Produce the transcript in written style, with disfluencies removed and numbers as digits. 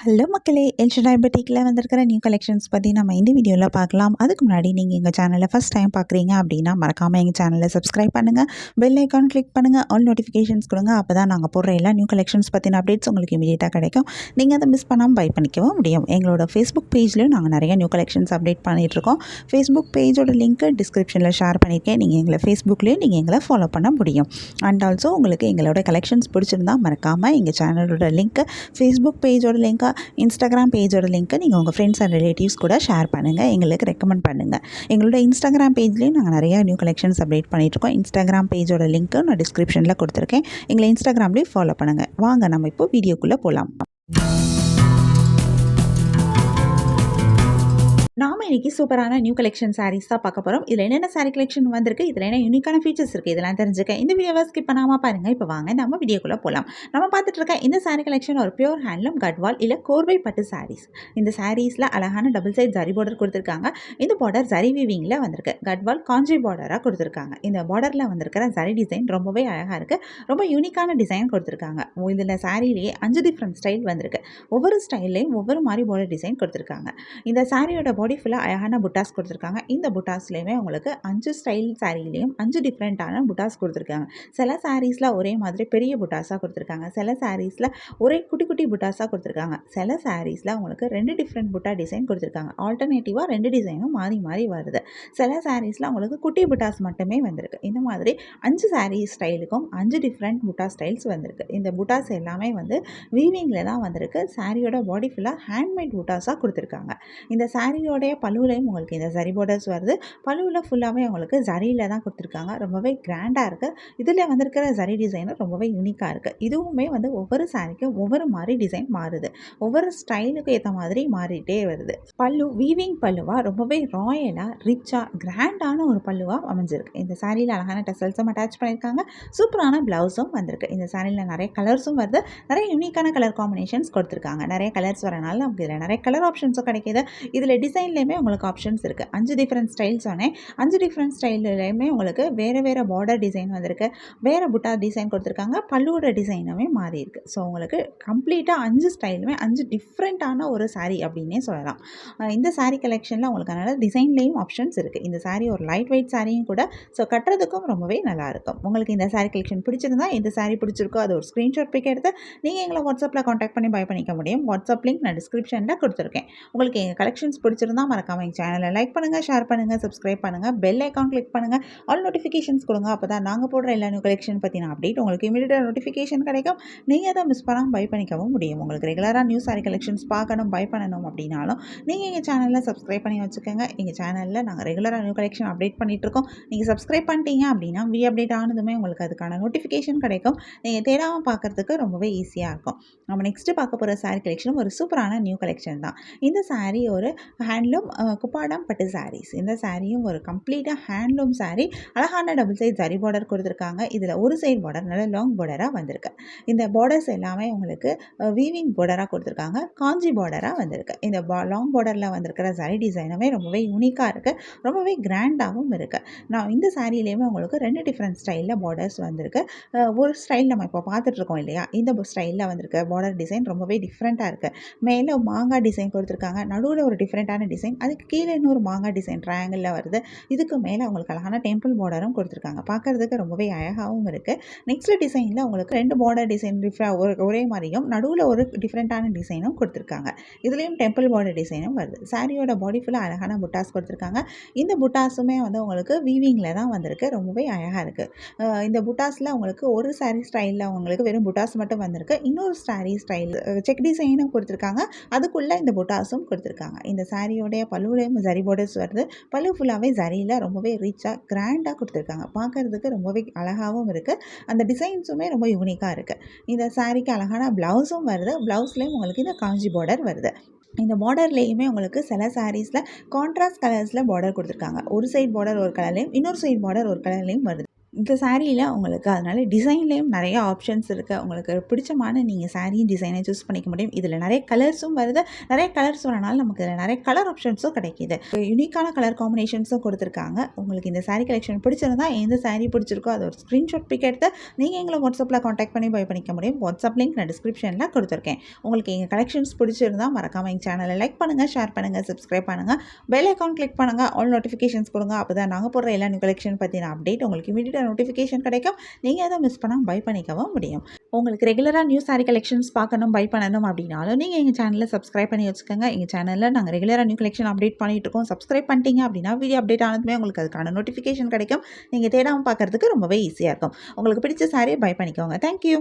Hello மக்களே, El Shaddai பொட்டிக்கில் வந்திருக்கிற new collections பற்றி நம்ம இந்த வீடியோவில் பார்க்கலாம். அதுக்கு முன்னாடி நீங்கள் எங்கள் சேனலை ஃபஸ்ட் டைம் பார்க்குறீங்க அப்படின்னா மறக்காமல் எங்கள் சேனலை சப்ஸ்கிரைப் பண்ணுங்கள், பெல் ஐக்கான் கிளிக் பண்ணுங்கள், ஆல் நோட்டிஃபிகேஷன்ஸ் கொடுங்க. அப்போ தான் நாங்கள் போடுற எல்லா நியூ கலெக்ஷன்ஸ் பற்றின அப்டேட்ஸ் உங்களுக்கு இமீடியட்டாக கிடைக்கும். நீங்கள் அதை மிஸ் பண்ணாமல் பை பண்ணிக்கவும் முடியும். எங்களோட ஃபேஸ்புக் பேஜ்லேயும் நாங்கள் நிறைய நியூ கலெக்ஷன்ஸ் அப்டேட் பண்ணிகிட்ருக்கோம். ஃபேஸ்புக் பேஜோட லிங்க்கு டிஸ்கிரிப்ஷனில் ஷேர் பண்ணியிருக்கேன். நீங்கள் எங்களை ஃபேஸ்புக்லேயும் நீங்கள் எங்களை ஃபாலோ பண்ண முடியும். அண்ட் ஆல்சோ உங்களுக்கு எங்களோட கலெக்ஷன்ஸ் பிடிச்சிருந்தா மறக்காமல் எங்கள் சேனலோட லிங்க்கு, ஃபேஸ்புக் பேஜோட லிங்க்கை, இன்ஸ்டாகிராம் பேஜோட லிங்க்கை நீங்கள் உங்கள் ஃப்ரெண்ட்ஸ் அண்ட் ரிலேட்டிவ்ஸ் கூட ஷேர் பண்ணுங்கள், எங்களுக்கு ரெக்கமெண்ட் பண்ணுங்கள். எங்களோட இன்ஸ்டாகிராம் பேஜ்லேயும் நாங்கள் நிறையா நியூ கலெக்ஷன்ஸ் அப்டேட் பண்ணிகிட்ருக்கோம். இன்ஸ்டாகிராம் பேஜோட லிங்க்கு நான் டிஸ்கிரிப்ஷனில் கொடுத்துருக்கேன். எங்களை இன்ஸ்டாகிராம்லேயும் ஃபாலோ பண்ணுங்கள். வாங்க நம்ம இப்போ வீடியோக்குள்ளே போகலாம். நாம் இன்றைக்கி சூப்பரான நியூ கலெக்ஷன் சாரீஸ் தான் பார்க்க போகிறோம். இதில் என்னென்ன சாரீ கலெக்ஷன் வந்திருக்கு, இதில் என்ன யூனிக்கான ஃபீச்சர்ஸ் இருக்குது, இதெல்லாம் தெரிஞ்சுக்க இந்த வீடியோவை ஸ்கிப் பண்ணாமல் பாருங்கள். இப்போ வாங்க நம்ம வீடியோக்குள்ளே போகலாம். நம்ம பார்த்துட்டு இருக்க இந்த சாரீ கலெக்ஷன் ஒரு பியூர் ஹேண்ட்லூம் கட்வால் இல்லை கோர்வை பட்டு சாரீஸ். இந்த சாரீஸில் அழகான டபுள் சைட் ஜரி பார்டர் கொடுத்துருக்காங்க. இந்த பார்டர் ஜரி வீவிங்கில் வந்திருக்கு. கட்வால் காஞ்சி பார்டராக கொடுத்துருக்காங்க. இந்த பார்டரில் வந்திருக்கிற ஜரி டிசைன் ரொம்பவே அழகாக இருக்குது. ரொம்ப யூனிக்கான டிசைன் கொடுத்துருக்காங்க. இதில் சாரீலேயே 5 டிஃப்ரெண்ட் ஸ்டைல் வந்திருக்கு. ஒவ்வொரு ஸ்டைல்லையும் ஒவ்வொரு மாதிரி பார்டர் டிசைன் கொடுத்துருக்காங்க. இந்த சாரியோட பாடி ஃபுல்லாக அழகான புட்டாஸ் கொடுத்துருக்காங்க. இந்த புட்டாஸ்லேயுமே உங்களுக்கு 5 ஸ்டைல் சாரீலேயும் 5 டிஃப்ரெண்ட்டான புட்டாஸ் கொடுத்துருக்காங்க. சில சாரீஸில் ஒரே மாதிரி பெரிய புட்டாஸாக கொடுத்துருக்காங்க. சில சாரீஸில் ஒரே குட்டி குட்டி புட்டாஸாக கொடுத்துருக்காங்க. சில சாரீஸில் உங்களுக்கு 2 டிஃப்ரெண்ட் புட்டா டிசைன் கொடுத்துருக்காங்க. ஆல்டர்னேட்டிவாக 2 டிசைனும் மாறி மாறி வருது. சில சாரீஸில் உங்களுக்கு குட்டி புட்டாஸ் மட்டுமே வந்திருக்கு. இந்த மாதிரி 5 சாரீ ஸ்டைலுக்கும் 5 டிஃப்ரெண்ட் புட்டா ஸ்டைல்ஸ் வந்திருக்கு. இந்த புட்டாஸ் எல்லாமே வந்து வீவிங்கில் தான் வந்திருக்கு. சாரியோட பாடி ஃபுல்லாக ஹேண்ட்மேட் புட்டாஸாக கொடுத்துருக்காங்க. இந்த சாரியோடைய பல்லுலையும் உங்களுக்கு இந்த ஜரி பார்டர்ஸ் வருது. பல்லுவில் ஃபுல்லாகவே உங்களுக்கு ஜரியில் தான் கொடுத்துருக்காங்க. ரொம்பவே கிராண்டாக இருக்குது. இதில் வந்திருக்கிற ஜரி டிசைனும் ரொம்பவே யூனிக்காக இருக்குது. இதுவுமே வந்து ஒவ்வொரு சாரிக்கும் ஒவ்வொரு மாதிரி டிசைன் மாறுது. ஒவ்வொரு ஸ்டைலுக்கு ஏற்ற மாதிரி மாறிட்டே வருது. பல்லு வீவிங் பல்லுவாக ரொம்பவே ராயலாக ரிச்சாக கிராண்டான ஒரு பல்லுவாக அமைஞ்சிருக்கு. இந்த சாரியில் அழகான டெசல்ஸும் அட்டாச் பண்ணியிருக்காங்க. சூப்பரான ப்ளவுஸும் வந்திருக்கு. இந்த சாரியில் நிறைய கலர்ஸும் வருது. நிறைய யூனிக்கான கலர் காம்பினேஷன்ஸ் கொடுத்துருக்காங்க. நிறைய கலர்ஸ் வரனால நமக்கு இதில் நிறைய கலர் ஆப்ஷன்ஸும் கிடைக்கிது. இதில் டிசைன்லேயுமே உங்களுக்கு ஆப்ஷன்ஸ் இருக்குது. 5 டிஃப்ரெண்ட் ஸ்டைல்ஸ் சொன்னேன். 5 டிஃப்ரெண்ட் ஸ்டைல்லையுமே உங்களுக்கு வேறு வேறு பார்டர் டிசைன் வந்திருக்கு. வேறு புட்டா டிசைன் கொடுத்துருக்காங்க. பல்லுவோட டிசைனுமே மாறி இருக்குது. ஸோ உங்களுக்கு கம்ப்ளீட்டாக 5 ஸ்டைலுமே 5 டிஃப்ரெண்ட்டான ஒரு சாரீ அப்படின்னே சொல்லலாம். இந்த சாரீ கலெக்ஷனில் உங்களுக்கு அதனால் டிசைன்லேயும் ஆப்ஷன்ஸ் இருக்குது. இந்த சாரீ ஒரு லைட் வெயிட் சாரியும் கூட. ஸோ கட்டுறதுக்கும் ரொம்பவே நல்லாயிருக்கும். உங்களுக்கு இந்த சாரீ கலெக்ஷன் பிடிச்சிருந்தா, இந்த சாரீ பிடிச்சிருக்கோ அது ஒரு ஸ்க்ரீன்ஷாட் பிக் எடுத்து நீங்கள் எங்களை வாட்ஸ்அப்பில் காண்டாக்ட் பண்ணி பை பண்ணிக்க முடியும். வாட்ஸ்அப் லிங்க் நான் டிஸ்கிரிப்ஷனில் கொடுத்துருக்கேன். உங்களுக்கு எங்கள் கலெக்ஷன்ஸ் பிடிச்சிருந்தா மறக்காமல் எங்கள் சேனலை லைக் பண்ணுங்கள், ஷேர் பண்ணுங்கள், சப்ஸ்கிரைப் பண்ணுங்கள், பெல் ஐக்கான் கிளிக் பண்ணுங்கள், ஆல் நோட்டிஃபிகேஷன்ஸ் கொடுங்க. அப்போ தான் நாங்கள் போடுற எல்லா நியூ கலெக்ஷன் பற்றின அப்டேட் உங்களுக்கு இமீடியட்டாக நோட்டிஃபிகேஷன் கிடைக்கும். நீங்கள் அதை மிஸ் பண்ணாமல் பை பண்ணிக்கவும் முடியும். உங்களுக்கு ரெகுலராக நியூ சாரி கலெக்ஷன்ஸ் பார்க்கணும், பை பண்ணணும் அப்படின்னாலும் நீங்கள் எங்கள் சேனலில் சப்ஸ்கிரைப் பண்ணி வச்சுக்கோங்க. எங்கள் சேனலில் நாங்கள் ரெகுலராக நியூ கலெக்ஷன் அப்டேட் பண்ணிகிட்ருக்கோம். நீங்கள் சப்ஸ்கிரைப் பண்ணிட்டீங்க அப்படின்னா அப்டேட் ஆனதுமே உங்களுக்கு அதுக்கான நோட்டிஃபிகேஷன் கிடைக்கும். நீங்கள் தேடாமல் பார்க்குறதுக்கு ரொம்பவே ஈஸியாக இருக்கும். நம்ம நெக்ஸ்ட்டு பார்க்க போகிற சாரி கலெக்ஷனும் ஒரு சூப்பரான நியூ கலெக்ஷன் தான். இந்த சாரீ ஒரு ஹேண்ட்லூம் குப்பாடம் பட்டு சாரீஸ். இந்த சாரியும் ஒரு கம்ப்ளீட்டாக ஹேண்ட்லூம் சாரீ. அழகான டபுள் சைட் ஜரி பார்டர் கொடுத்துருக்காங்க. இதில் ஒரு சைடு பார்டர் நல்ல லாங் பார்டராக வந்திருக்கு. இந்த பார்டர்ஸ் எல்லாமே உங்களுக்கு வீவிங் பார்டராக கொடுத்துருக்காங்க. காஞ்சி பார்டராக வந்திருக்கு. இந்த லாங் பார்டரில் வந்திருக்கிற ஜரி டிசைனுமே ரொம்பவே யூனிக்காக இருக்குது. ரொம்பவே கிராண்டாகவும் இருக்குது. நான் இந்த சாரியிலேயுமே உங்களுக்கு 2 டிஃப்ரெண்ட் ஸ்டைலில் பார்டர்ஸ் வந்திருக்கு. ஒரு ஸ்டைல் நம்ம இப்போ பார்த்துட்ருக்கோம் இல்லையா, இந்த ஸ்டைலில் வந்திருக்க பார்டர் டிசைன் ரொம்பவே டிஃப்ரெண்ட்டாக இருக்குது. மேலே மாங்காய் டிசைன் கொடுத்துருக்காங்க. நடுவில் ஒரு டிஃப்ரெண்ட்டான டிசைன், அதுக்கு கீழே இன்னொரு மாங்காய் டிசைன் ட்ரையாங்கிளில் வருது. இதுக்கு மேலே உங்களுக்கு அழகான டெம்பிள் பார்டரும் கொடுத்துருக்காங்க. பார்க்குறதுக்கு ரொம்பவே அழகாகவும் இருக்குது. நெக்ஸ்ட் டிசைனில் உங்களுக்கு 2 பார்டர் டிசைன் ஒரே மாதிரியும் நடுவில் ஒரு டிஃப்ரெண்ட்டான டிசைனும் கொடுத்துருக்காங்க. இதுலேயும் டெம்பிள் பார்டர் டிசைனும் வருது. சாரியோட பாடி ஃபுல்லாக அழகான புட்டாஸ் கொடுத்துருக்காங்க. இந்த புட்டாஸுமே வந்து உங்களுக்கு வீவிங்கில் தான் வந்திருக்கு. ரொம்பவே அழகாக இருக்குது. இந்த புட்டாஸில் உங்களுக்கு ஒரு சாரீ ஸ்டைலில் உங்களுக்கு வெறும் புட்டாஸ் மட்டும் வந்திருக்கு. இன்னொரு சாரீ ஸ்டைல் செக் டிசைனும் கொடுத்துருக்காங்க. அதுக்குள்ளே இந்த புட்டாஸும் கொடுத்துருக்காங்க. இந்த சாரியோடைய பல்லுலையும் ஜரி பார்டர்ஸ் வருது. பல்லு ஃபுல்லாகவே ஜரியில் ரொம்பவே ரிச்சாக கிராண்டாக கொடுத்துருக்காங்க. பார்க்குறதுக்கு ரொம்பவே அழகாகவும் இருக்குது. அந்த டிசைன்ஸுமே ரொம்ப யூனிக்காக இருக்குது. இந்த சாரிக்கு அழகான ப்ளவுஸும் வருது. ப்ளவுஸ்லேயும் உங்களுக்கு இந்த காஞ்சி பார்டர் வருது. இந்த பார்டர்லேயுமே உங்களுக்கு சில சாரீஸில் கான்ட்ராஸ்ட் கலர்ஸில் பார்டர் கொடுத்துருக்காங்க. ஒரு சைடு பார்டர் ஒரு கலர்லேயும் இன்னொரு சைடு பார்டர் ஒரு கலர்லேயும் வருது. இந்த சாரியில் உங்களுக்கு அதனால் டிசைன்லேயும் நிறைய ஆப்ஷன்ஸ் இருக்குது. உங்களுக்கு பிடிச்சமான நீங்கள் சாரீ டிசைனை சூஸ் பண்ணிக்க முடியும். இதில் நிறைய கலர்ஸும் வருது. நிறைய கலர்ஸ் வரனால நமக்கு இதில் நிறைய கலர் ஆப்ஷன்ஸும் கிடைக்கிது. யூனிக்கான கலர் காம்பினேஷன்ஸும் கொடுத்துருக்காங்க. உங்களுக்கு இந்த சாரீ கலெக்ஷன் பிடிச்சிருந்தா எந்த சாரீ பிடிச்சிருக்கோ அதை ஒரு ஸ்க்ரீன்ஷாட் பிக் எடுத்து நீங்கள் எங்களை வாட்ஸ்அப்பில் காண்டாக்ட் பண்ணி பை பண்ணிக்க முடியும். வாட்ஸ்அப் லிங்க் நான் டிஸ்கிரிப்ஷனில் கொடுத்துருக்கேன். உங்களுக்கு எங்கள் கலெக்ஷன்ஸ் பிடிச்சிருந்தா மறக்காமல் எங்கள் சேனலை லைக் பண்ணுங்கள், ஷேர் பண்ணுங்கள், சப்ஸ்கிரைப் பண்ணுங்கள், பெல் ஐக்கான் கிளிக் பண்ணுங்கள், ஆல் நோட்டிஃபிகேஷன்ஸ் கொடுங்க. அப்போ தான் நாங்கள் போடுற எல்லா நியூ கலெக்ஷன் பற்றின அப்டேட் உங்களுக்கு இமீடியட்டாக நோட்டிஃபிகேஷன் கிடைக்கும். நீங்கள் அதை மிஸ் பண்ணாமல் பை பண்ணிக்கவும் முடியும். உங்களுக்கு ரெகுலராக நியூ சாரீ கலெக்ஷன்ஸ் பார்க்கணும், பை பண்ணணும் அப்படின்னாலும் நீங்கள் எங்கள் சேனலில் சப்ஸ்கிரைப் பண்ணி வச்சுக்கோங்க. எங்கள் சேனலில் நாங்கள் ரெகுலராக நியூ கலெக்ஷன் அப்டேட் பண்ணிட்டு இருக்கோம். சப்ஸ்கிரைப் பண்ணிட்டீங்க அப்படின்னா வீடியோ அப்டேட் ஆனதுமே உங்களுக்கு அதுக்கான நோட்டிஃபிகேஷன் கிடைக்கும். நீங்கள் தேடாமல் பார்க்குறதுக்கு ரொம்பவே ஈஸியாக இருக்கும். உங்களுக்கு பிடிச்ச சாரியை பை பண்ணிக்கோங்க. தேங்க்யூ.